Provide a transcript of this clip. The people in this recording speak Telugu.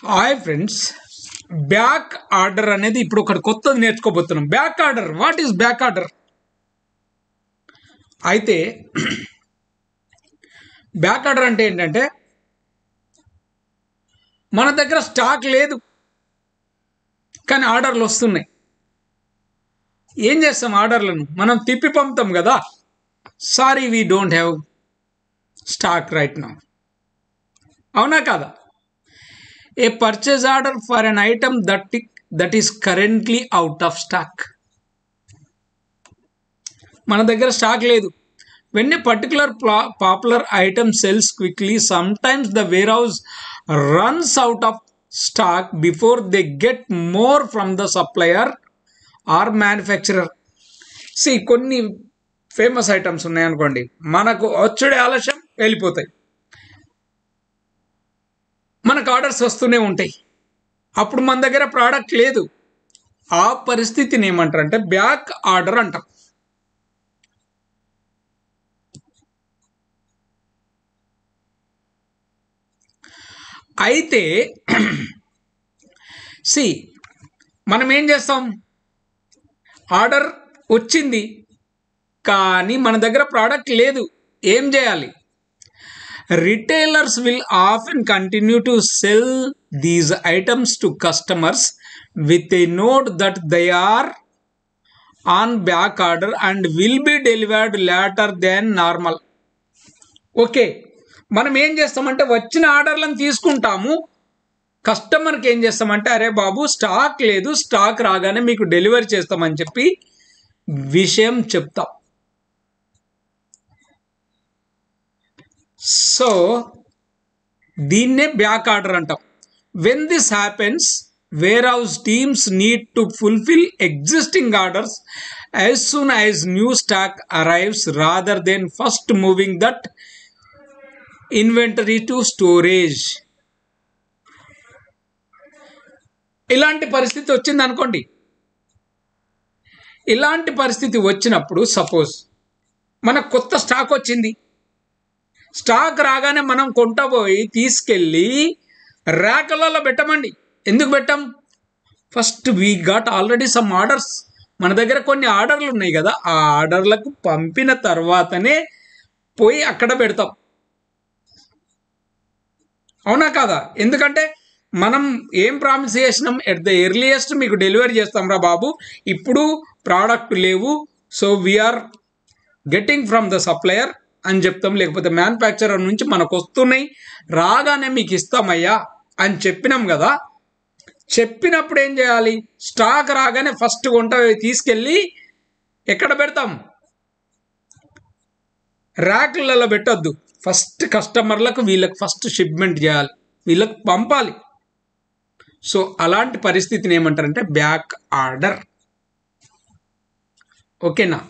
హాయ్ ఫ్రెండ్స్, బ్యాక్ ఆర్డర్ అనేది ఇప్పుడు ఒకటి కొత్తది నేర్చుకోబోతున్నాం. Back order, what is back order? అయితే బ్యాక్ ఆర్డర్ అంటే ఏంటంటే మన దగ్గర స్టాక్ లేదు కానీ ఆర్డర్లు వస్తున్నాయి. ఏం చేస్తాం? ఆర్డర్లను మనం తిప్పి పంపుతాం కదా. Sorry, we don't have stock right now. అవునా కాదా? A purchase order for an item that is currently out of stock. మన దగ్గర స్టాక్ లేదు. When a particular popular item sells quickly, sometimes the warehouse runs out of stock before they get more from the supplier or manufacturer. See, కొన్ని ఫేమస్ ఐటమ్స్ ఉన్నాయనుకోండి, మనకు వచ్చుడే ఆలస్యం, వెళ్ళిపోతాయి. మనకు ఆర్డర్స్ వస్తూనే ఉంటాయి, అప్పుడు మన దగ్గర ప్రోడక్ట్ లేదు. ఆ పరిస్థితిని ఏమంటారంటే బ్యాక్ ఆర్డర్ అంటాం. అయితే మనం ఏం చేస్తాం? ఆర్డర్ వచ్చింది కానీ మన దగ్గర ప్రోడక్ట్ లేదు. ఏం చేయాలి? Retailers will often continue to sell these items to customers with a note that they are on back order and will be delivered later then normal. Okay, మనం ఏం చేస్తామంటే వచ్చిన ఆర్డర్లను తీసుకుంటాము. కస్టమర్కి ఏం చేస్తామంటే, అరే బాబు స్టాక్ లేదు, స్టాక్ రాగానే మీకు డెలివరీ చేస్తామని చెప్పి విషయం చెప్తాం. సో దీన్నే బ్యాక్ ఆర్డర్ అంటాం. When this happens, warehouse teams need to fulfil existing orders as soon as new stock arrives rather then first moving that inventory to storage. ఇలాంటి పరిస్థితి వచ్చింది అనుకోండి. ఇలాంటి పరిస్థితి వచ్చినప్పుడు సపోజ్ మనకు కొత్త స్టాక్ వచ్చింది, స్టాక్ రాగానే మనం కొంటపోయి తీసుకెళ్ళి ర్యాకులలో పెట్టమండి. ఎందుకు పెట్టాం? First we got already some orders. మన దగ్గర కొన్ని ఆర్డర్లు ఉన్నాయి కదా, ఆ ఆర్డర్లకు పంపిన తర్వాతనే పోయి అక్కడ పెడతాం. అవునా కాదా? ఎందుకంటే మనం ఏం ప్రామిస్ చేసినాం? ఎట్ ద ఎర్లియస్ట్ మీకు డెలివరీ చేస్తాం రా బాబు, ఇప్పుడు ప్రోడక్ట్ లేవు, so we're getting from the supplier అని చెప్తాం. లేకపోతే మ్యానుఫ్యాక్చరర్ నుంచి మనకు వస్తున్నాయి, రాగానే మీకు ఇస్తామయ్యా అని చెప్పినాం కదా. చెప్పినప్పుడు ఏం చేయాలి? స్టాక్ రాగానే ఫస్ట్ కొంట తీసుకెళ్ళి ఎక్కడ పెడతాం? ర్యాకులలో పెట్టొద్దు. ఫస్ట్ కస్టమర్లకు వీళ్ళకి ఫస్ట్ షిప్మెంట్ చేయాలి, వీళ్ళకి పంపాలి. సో అలాంటి పరిస్థితిని ఏమంటారంటే బ్యాక్ ఆర్డర్. ఓకేనా?